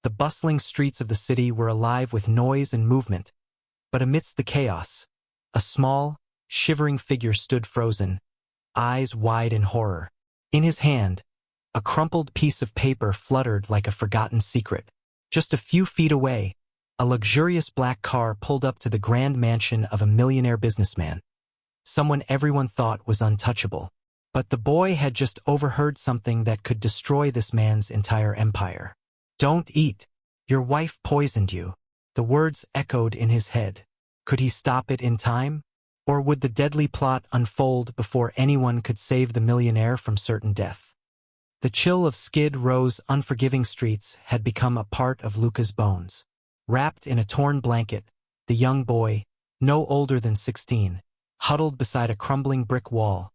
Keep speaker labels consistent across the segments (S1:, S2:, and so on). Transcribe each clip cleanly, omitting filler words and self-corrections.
S1: The bustling streets of the city were alive with noise and movement, but amidst the chaos, a small, shivering figure stood frozen, eyes wide in horror. In his hand, a crumpled piece of paper fluttered like a forgotten secret. Just a few feet away, a luxurious black car pulled up to the grand mansion of a millionaire businessman, someone everyone thought was untouchable. But the boy had just overheard something that could destroy this man's entire empire. "Don't eat. Your wife poisoned you." The words echoed in his head. Could he stop it in time? Or would the deadly plot unfold before anyone could save the millionaire from certain death? The chill of Skid Row's unforgiving streets had become a part of Luca's bones. Wrapped in a torn blanket, the young boy, no older than 16, huddled beside a crumbling brick wall,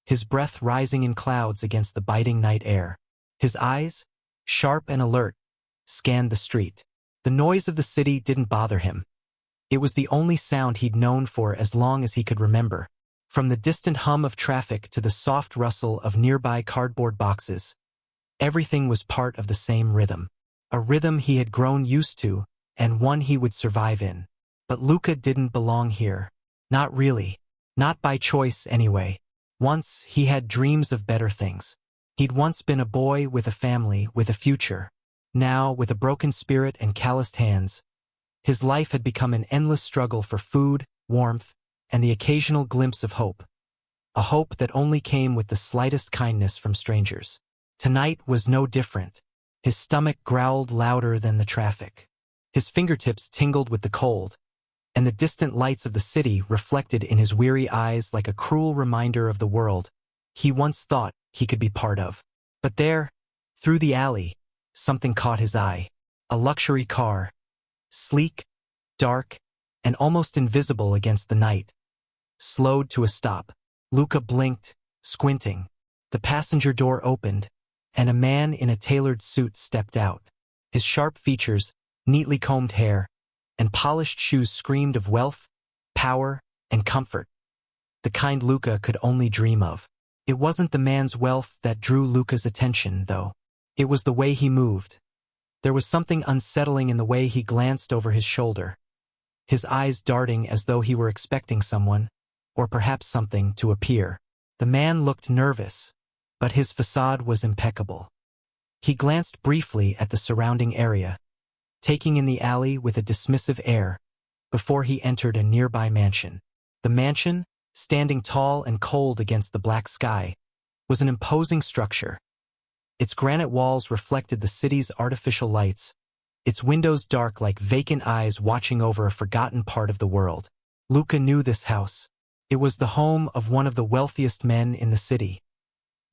S1: his breath rising in clouds against the biting night air. His eyes, sharp and alert, scanned the street. The noise of the city didn't bother him. It was the only sound he'd known for as long as he could remember. From the distant hum of traffic to the soft rustle of nearby cardboard boxes, everything was part of the same rhythm. A rhythm he had grown used to, and one he would survive in. But Luca didn't belong here. Not really. Not by choice, anyway. Once, he had dreams of better things. He'd once been a boy with a family, with a future. Now, with a broken spirit and calloused hands, his life had become an endless struggle for food, warmth, and the occasional glimpse of hope. A hope that only came with the slightest kindness from strangers. Tonight was no different. His stomach growled louder than the traffic. His fingertips tingled with the cold, and the distant lights of the city reflected in his weary eyes like a cruel reminder of the world he once thought he could be part of. But there, through the alley, something caught his eye. A luxury car, sleek, dark, and almost invisible against the night, slowed to a stop. Luca blinked, squinting. The passenger door opened, and a man in a tailored suit stepped out. His sharp features, neatly combed hair, and polished shoes screamed of wealth, power, and comfort, the kind Luca could only dream of. It wasn't the man's wealth that drew Luca's attention, though. It was the way he moved. There was something unsettling in the way he glanced over his shoulder, his eyes darting as though he were expecting someone, or perhaps something, to appear. The man looked nervous, but his facade was impeccable. He glanced briefly at the surrounding area, taking in the alley with a dismissive air, before he entered a nearby mansion. The mansion, standing tall and cold against the black sky, was an imposing structure. Its granite walls reflected the city's artificial lights, its windows dark like vacant eyes watching over a forgotten part of the world. Luca knew this house. It was the home of one of the wealthiest men in the city,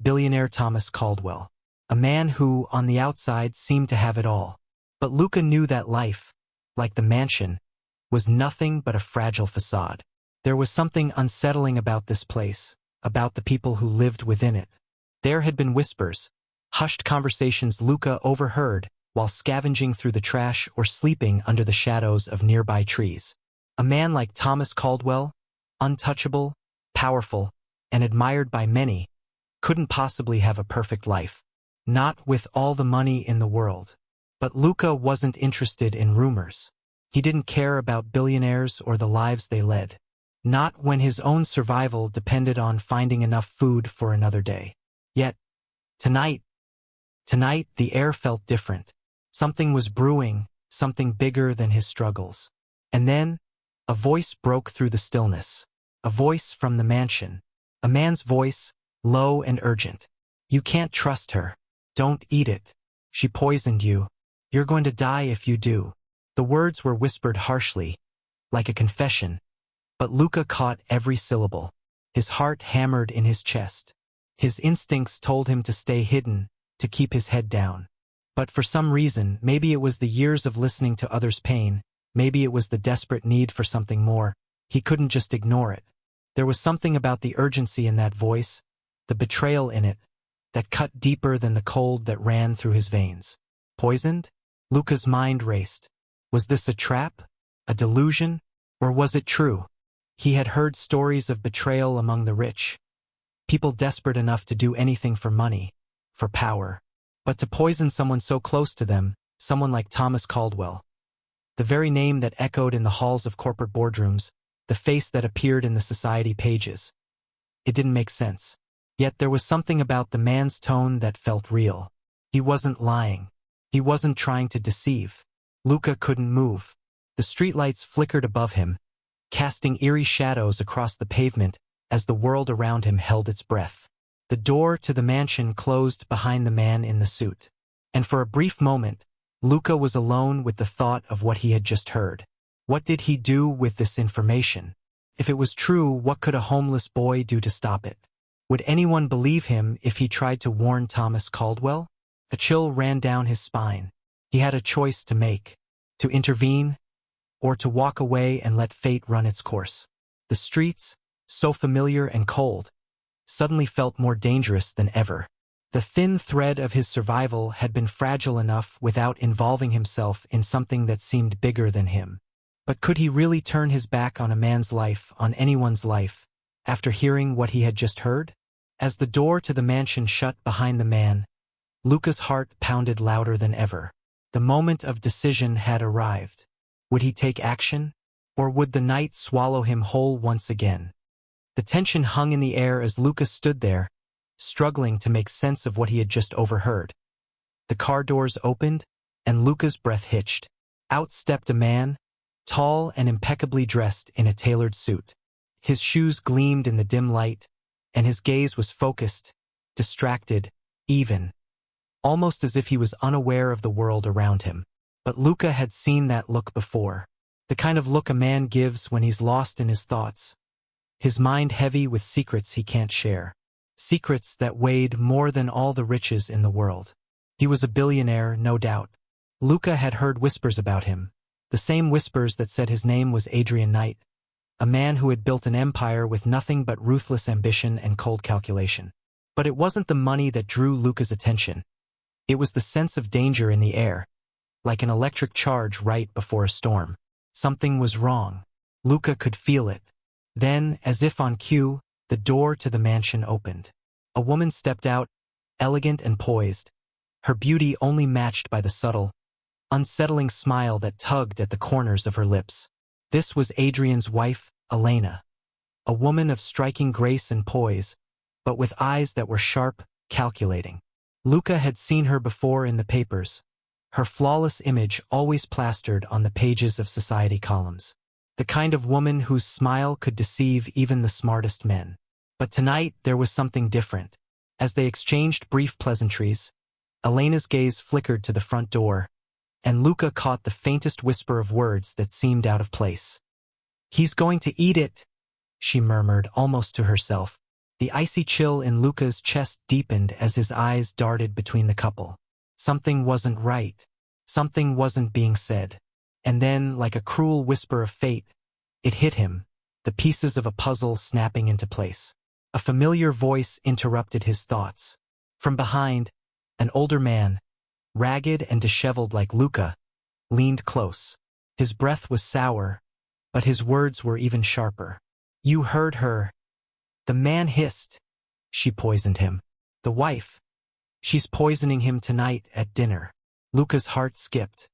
S1: Billionaire Thomas Caldwell, a man who, on the outside, seemed to have it all. But Luca knew that life, like the mansion, was nothing but a fragile facade. There was something unsettling about this place, about the people who lived within it. There had been whispers, hushed conversations Luca overheard while scavenging through the trash or sleeping under the shadows of nearby trees. A man like Thomas Caldwell, untouchable, powerful, and admired by many, couldn't possibly have a perfect life. Not with all the money in the world. But Luca wasn't interested in rumors. He didn't care about billionaires or the lives they led. Not when his own survival depended on finding enough food for another day. Yet, tonight, the air felt different. Something was brewing, something bigger than his struggles. And then, a voice broke through the stillness. A voice from the mansion. A man's voice, low and urgent. "You can't trust her. Don't eat it. She poisoned you. You're going to die if you do." The words were whispered harshly, like a confession, but Luca caught every syllable. His heart hammered in his chest. His instincts told him to stay hidden, to keep his head down. But for some reason, maybe it was the years of listening to others' pain, maybe it was the desperate need for something more, he couldn't just ignore it. There was something about the urgency in that voice, the betrayal in it, that cut deeper than the cold that ran through his veins. Poisoned? Luca's mind raced. Was this a trap? A delusion? Or was it true? He had heard stories of betrayal among the rich. People desperate enough to do anything for money, for power. But to poison someone so close to them, someone like Thomas Caldwell. The very name that echoed in the halls of corporate boardrooms, the face that appeared in the society pages. It didn't make sense. Yet there was something about the man's tone that felt real. He wasn't lying. He wasn't trying to deceive. Luca couldn't move. The streetlights flickered above him, casting eerie shadows across the pavement as the world around him held its breath. The door to the mansion closed behind the man in the suit. And for a brief moment, Luca was alone with the thought of what he had just heard. What did he do with this information? If it was true, what could a homeless boy do to stop it? Would anyone believe him if he tried to warn Thomas Caldwell? A chill ran down his spine. He had a choice to make: to intervene, or to walk away and let fate run its course. The streets, so familiar and cold, suddenly felt more dangerous than ever. The thin thread of his survival had been fragile enough without involving himself in something that seemed bigger than him. But could he really turn his back on a man's life, on anyone's life, after hearing what he had just heard? As the door to the mansion shut behind the man, Luca's heart pounded louder than ever. The moment of decision had arrived. Would he take action, or would the night swallow him whole once again? The tension hung in the air as Luca stood there, struggling to make sense of what he had just overheard. The car doors opened, and Luca's breath hitched. Out stepped a man, tall and impeccably dressed in a tailored suit. His shoes gleamed in the dim light, and his gaze was focused, distracted, even, almost as if he was unaware of the world around him. But Luca had seen that look before. The kind of look a man gives when he's lost in his thoughts. His mind heavy with secrets he can't share. Secrets that weighed more than all the riches in the world. He was a billionaire, no doubt. Luca had heard whispers about him. The same whispers that said his name was Adrian Knight. A man who had built an empire with nothing but ruthless ambition and cold calculation. But it wasn't the money that drew Luca's attention. It was the sense of danger in the air, like an electric charge right before a storm. Something was wrong. Luca could feel it. Then, as if on cue, the door to the mansion opened. A woman stepped out, elegant and poised, her beauty only matched by the subtle, unsettling smile that tugged at the corners of her lips. This was Adrian's wife, Elena. A woman of striking grace and poise, but with eyes that were sharp, calculating. Luca had seen her before in the papers, her flawless image always plastered on the pages of society columns. The kind of woman whose smile could deceive even the smartest men. But tonight there was something different. As they exchanged brief pleasantries, Elena's gaze flickered to the front door, and Luca caught the faintest whisper of words that seemed out of place. "He's going to eat it," she murmured almost to herself. The icy chill in Luca's chest deepened as his eyes darted between the couple. Something wasn't right. Something wasn't being said. And then, like a cruel whisper of fate, it hit him, the pieces of a puzzle snapping into place. A familiar voice interrupted his thoughts. From behind, an older man, ragged and disheveled like Luca, leaned close. His breath was sour, but his words were even sharper. "You heard her," the man hissed. "She poisoned him. The wife. She's poisoning him tonight at dinner." Luca's heart skipped.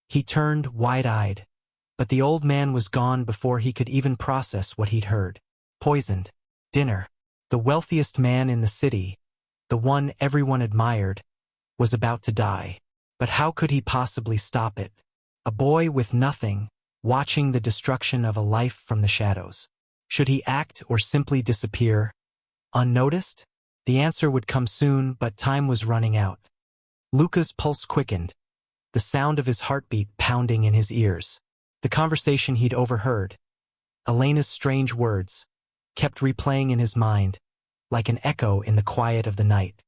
S1: He turned wide-eyed, but the old man was gone before he could even process what he'd heard. Poisoned. Dinner. The wealthiest man in the city, the one everyone admired, was about to die. But how could he possibly stop it? A boy with nothing, watching the destruction of a life from the shadows. Should he act or simply disappear, unnoticed? The answer would come soon, but time was running out. Luca's pulse quickened, the sound of his heartbeat pounding in his ears. The conversation he'd overheard, Elena's strange words, kept replaying in his mind, like an echo in the quiet of the night.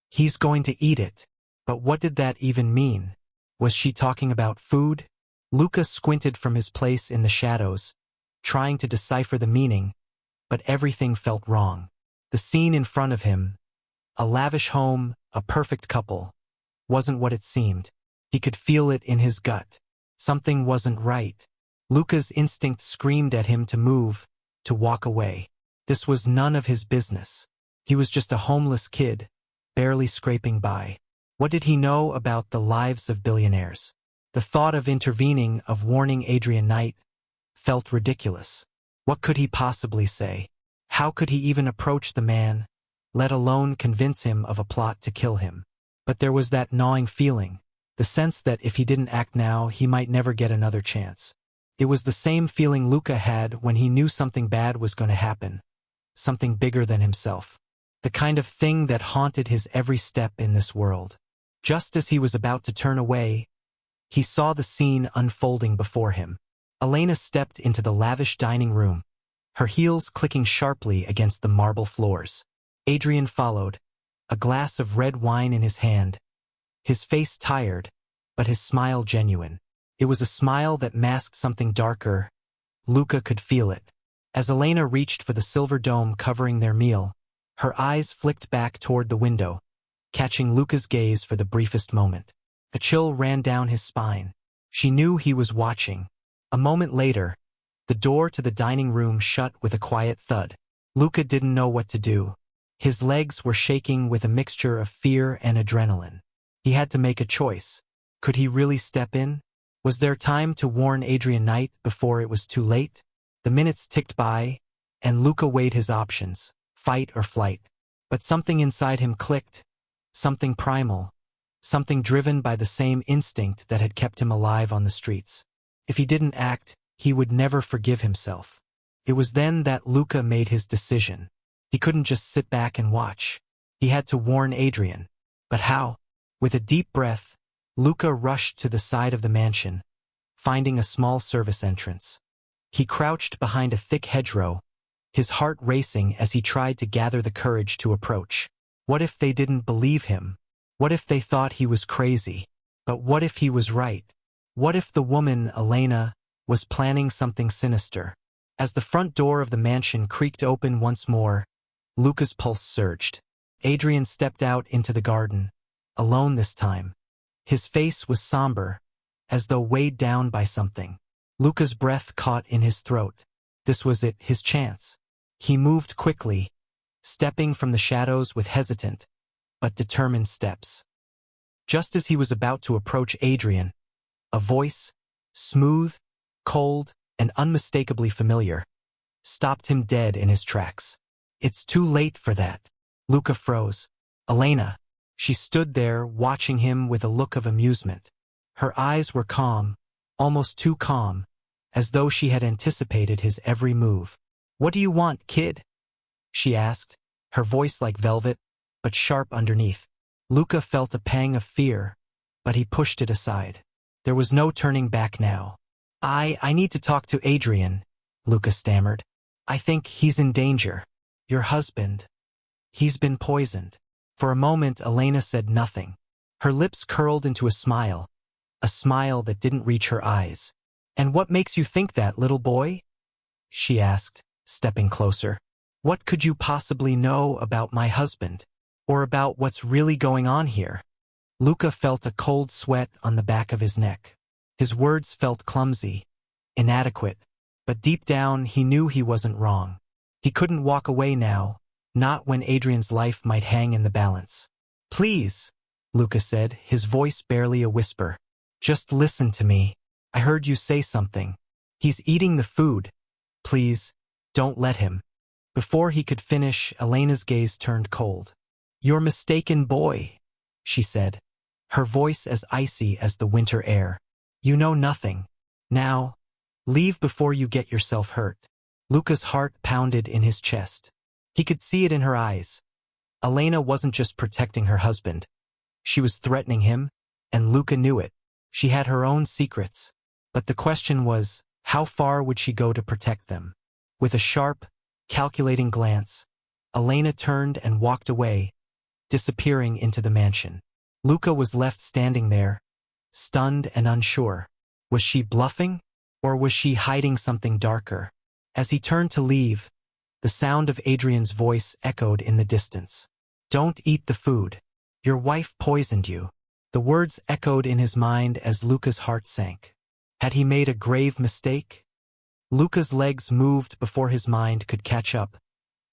S1: He's going to eat it. But what did that even mean? Was she talking about food? Luca squinted from his place in the shadows, trying to decipher the meaning, but everything felt wrong. The scene in front of him, a lavish home, a perfect couple, wasn't what it seemed. He could feel it in his gut. Something wasn't right. Luca's instinct screamed at him to move, to walk away. This was none of his business. He was just a homeless kid, barely scraping by. What did he know about the lives of billionaires? The thought of intervening, of warning Adrian Knight, felt ridiculous. What could he possibly say? How could he even approach the man, let alone convince him of a plot to kill him? But there was that gnawing feeling, the sense that if he didn't act now, he might never get another chance. It was the same feeling Luca had when he knew something bad was going to happen, something bigger than himself, the kind of thing that haunted his every step in this world. Just as he was about to turn away, he saw the scene unfolding before him. Elena stepped into the lavish dining room, her heels clicking sharply against the marble floors. Adrian followed, a glass of red wine in his hand, his face tired, but his smile genuine. It was a smile that masked something darker. Luca could feel it. As Elena reached for the silver dome covering their meal, her eyes flicked back toward the window, catching Luca's gaze for the briefest moment. A chill ran down his spine. She knew he was watching. A moment later, the door to the dining room shut with a quiet thud. Luca didn't know what to do. His legs were shaking with a mixture of fear and adrenaline. He had to make a choice. Could he really step in? Was there time to warn Adrian Knight before it was too late? The minutes ticked by, and Luca weighed his options, fight or flight. But something inside him clicked, something primal, something driven by the same instinct that had kept him alive on the streets. If he didn't act, he would never forgive himself. It was then that Luca made his decision. He couldn't just sit back and watch. He had to warn Adrian. But how? With a deep breath, Luca rushed to the side of the mansion, finding a small service entrance. He crouched behind a thick hedgerow, his heart racing as he tried to gather the courage to approach. What if they didn't believe him? What if they thought he was crazy? But what if he was right? What if the woman, Elena, was planning something sinister? As the front door of the mansion creaked open once more, Luca's pulse surged. Adrian stepped out into the garden, alone this time. His face was somber, as though weighed down by something. Luca's breath caught in his throat. This was it, his chance. He moved quickly, stepping from the shadows with hesitant, but determined steps. Just as he was about to approach Adrian, a voice, smooth, cold, and unmistakably familiar, stopped him dead in his tracks. It's too late for that. Luca froze. Elena. She stood there, watching him with a look of amusement. Her eyes were calm, almost too calm, as though she had anticipated his every move. "What do you want, kid?" she asked, her voice like velvet, but sharp underneath. Luca felt a pang of fear, but he pushed it aside. There was no turning back now. I need to talk to Adrian," Luca stammered. "I think he's in danger. Your husband. He's been poisoned." For a moment, Elena said nothing. Her lips curled into a smile that didn't reach her eyes. "And what makes you think that, little boy?" she asked, stepping closer. "What could you possibly know about my husband? Or about what's really going on here?" Luca felt a cold sweat on the back of his neck. His words felt clumsy, inadequate, but deep down he knew he wasn't wrong. He couldn't walk away now, not when Adrian's life might hang in the balance. "Please," Luca said, his voice barely a whisper. "Just listen to me. I heard you say something. He's eating the food. Please, don't let him." Before he could finish, Elena's gaze turned cold. "You're mistaken, boy," she said, her voice as icy as the winter air. "You know nothing. Now, leave before you get yourself hurt." Luca's heart pounded in his chest. He could see it in her eyes. Elena wasn't just protecting her husband. She was threatening him, and Luca knew it. She had her own secrets. But the question was, how far would she go to protect them? With a sharp, calculating glance, Elena turned and walked away, disappearing into the mansion. Luca was left standing there, stunned and unsure. Was she bluffing, or was she hiding something darker? As he turned to leave, the sound of Adrian's voice echoed in the distance. "Don't eat the food. Your wife poisoned you." The words echoed in his mind as Luca's heart sank. Had he made a grave mistake? Luca's legs moved before his mind could catch up,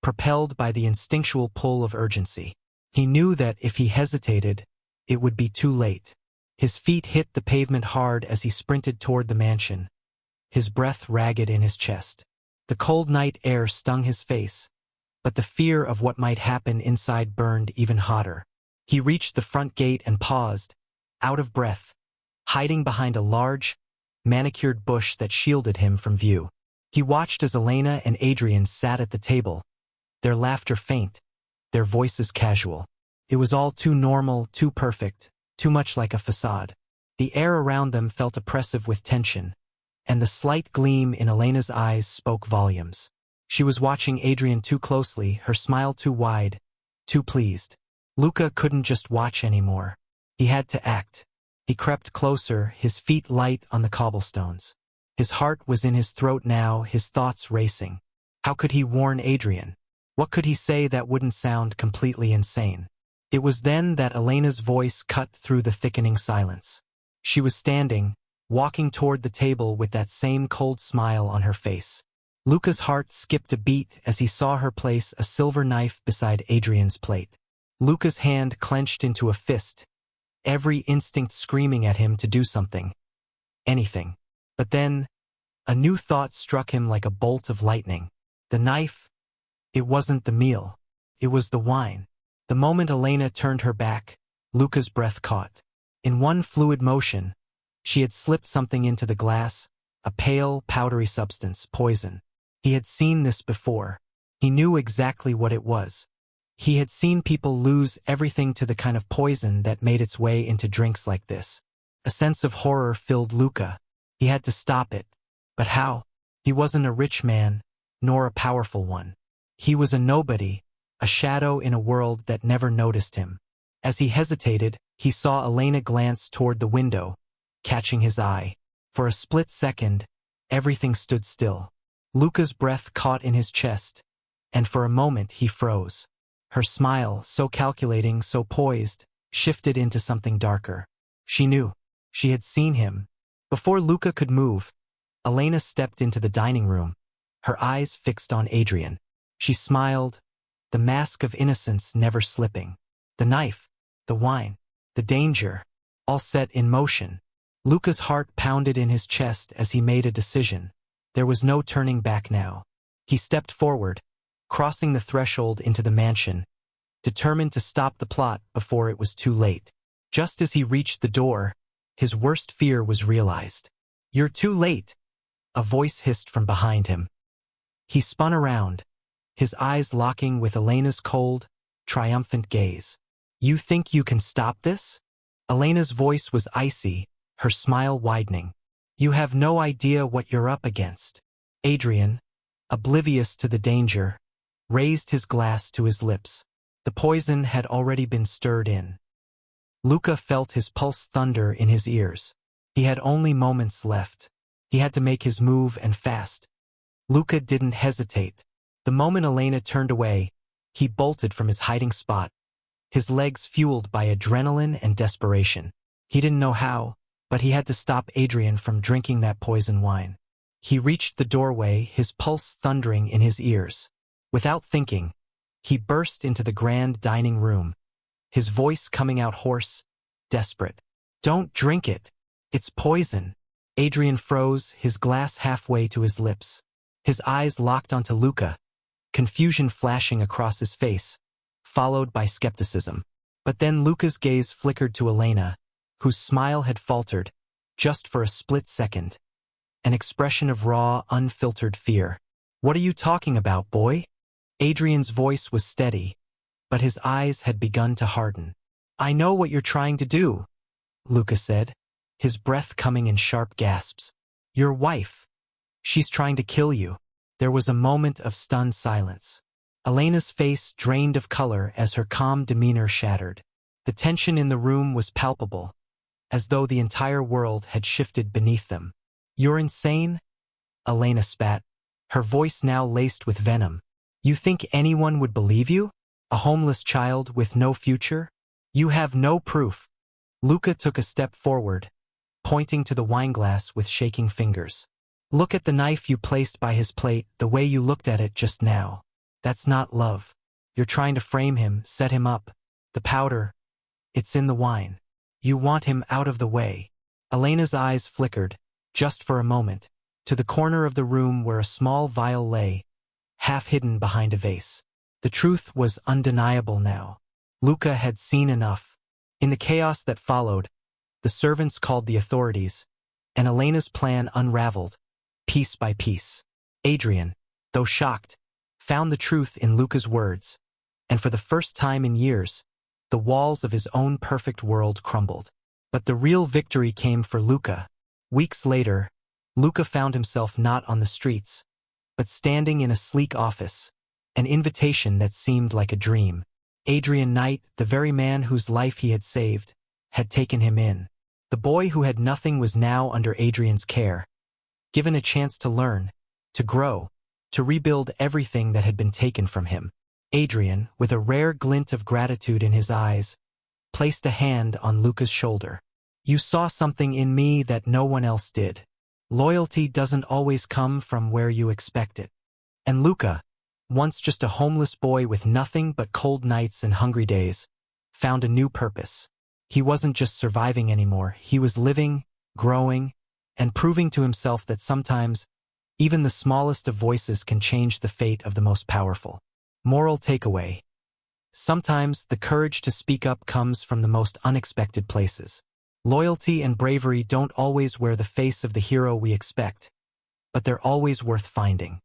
S1: propelled by the instinctual pull of urgency. He knew that if he hesitated, it would be too late. His feet hit the pavement hard as he sprinted toward the mansion, his breath ragged in his chest. The cold night air stung his face, but the fear of what might happen inside burned even hotter. He reached the front gate and paused, out of breath, hiding behind a large, manicured bush that shielded him from view. He watched as Elena and Adrian sat at the table, their laughter faint, their voices casual. It was all too normal, too perfect, too much like a facade. The air around them felt oppressive with tension, and the slight gleam in Elena's eyes spoke volumes. She was watching Adrian too closely, her smile too wide, too pleased. Luca couldn't just watch anymore. He had to act. He crept closer, his feet light on the cobblestones. His heart was in his throat now, his thoughts racing. How could he warn Adrian? What could he say that wouldn't sound completely insane? It was then that Elena's voice cut through the thickening silence. She was standing, walking toward the table with that same cold smile on her face. Luca's heart skipped a beat as he saw her place a silver knife beside Adrian's plate. Luca's hand clenched into a fist, every instinct screaming at him to do something. Anything. But then, a new thought struck him like a bolt of lightning. The knife, it wasn't the meal. It was the wine. The moment Elena turned her back, Luca's breath caught. In one fluid motion, she had slipped something into the glass, a pale, powdery substance, poison. He had seen this before. He knew exactly what it was. He had seen people lose everything to the kind of poison that made its way into drinks like this. A sense of horror filled Luca. He had to stop it. But how? He wasn't a rich man, nor a powerful one. He was a nobody, a shadow in a world that never noticed him. As he hesitated, he saw Elena glance toward the window, catching his eye. For a split second, everything stood still. Luca's breath caught in his chest, and for a moment he froze. Her smile, so calculating, so poised, shifted into something darker. She knew. She had seen him. Before Luca could move, Elena stepped into the dining room, her eyes fixed on Adrian. She smiled, the mask of innocence never slipping. The knife, the wine, the danger, all set in motion. Luca's heart pounded in his chest as he made a decision. There was no turning back now. He stepped forward, crossing the threshold into the mansion, determined to stop the plot before it was too late. Just as he reached the door, his worst fear was realized. "You're too late," a voice hissed from behind him. He spun around, his eyes locking with Elena's cold, triumphant gaze. "You think you can stop this?" Elena's voice was icy, her smile widening. "You have no idea what you're up against." Adrian, oblivious to the danger, raised his glass to his lips. The poison had already been stirred in. Luca felt his pulse thunder in his ears. He had only moments left. He had to make his move and fast. Luca didn't hesitate. The moment Elena turned away, he bolted from his hiding spot, his legs fueled by adrenaline and desperation. He didn't know how, but he had to stop Adrian from drinking that poison wine. He reached the doorway, his pulse thundering in his ears. Without thinking, he burst into the grand dining room, his voice coming out hoarse, desperate. "Don't drink it. It's poison." Adrian froze, his glass halfway to his lips. His eyes locked onto Luca, confusion flashing across his face, followed by skepticism. But then Luca's gaze flickered to Elena, whose smile had faltered, just for a split second. An expression of raw, unfiltered fear. "What are you talking about, boy?" Adrian's voice was steady, but his eyes had begun to harden. "I know what you're trying to do," Luca said, his breath coming in sharp gasps. "Your wife. She's trying to kill you." There was a moment of stunned silence. Elena's face drained of color as her calm demeanor shattered. The tension in the room was palpable, as though the entire world had shifted beneath them. "You're insane?" Elena spat, her voice now laced with venom. "You think anyone would believe you? A homeless child with no future? You have no proof." Luca took a step forward, pointing to the wineglass with shaking fingers. "Look at the knife you placed by his plate, the way you looked at it just now. That's not love. You're trying to frame him, set him up. The powder, It's in the wine. You want him out of the way. Elena's eyes flickered, just for a moment, to the corner of the room where a small vial lay, half hidden behind a vase. The truth was undeniable now. Luca had seen enough. In the chaos that followed, the servants called the authorities, and Elena's plan unraveled, piece by piece. Adrian, though shocked, found the truth in Luca's words, and for the first time in years, the walls of his own perfect world crumbled. But the real victory came for Luca. Weeks later, Luca found himself not on the streets, but standing in a sleek office, an invitation that seemed like a dream. Adrian Knight, the very man whose life he had saved, had taken him in. The boy who had nothing was now under Adrian's care, given a chance to learn, to grow, to rebuild everything that had been taken from him. Adrian, with a rare glint of gratitude in his eyes, placed a hand on Luca's shoulder. You saw something in me that no one else did. Loyalty doesn't always come from where you expect it. And Luca, once just a homeless boy with nothing but cold nights and hungry days, found a new purpose. He wasn't just surviving anymore, he was living, growing, and proving to himself that sometimes, even the smallest of voices can change the fate of the most powerful. Moral takeaway. Sometimes the courage to speak up comes from the most unexpected places. Loyalty and bravery don't always wear the face of the hero we expect, but they're always worth finding.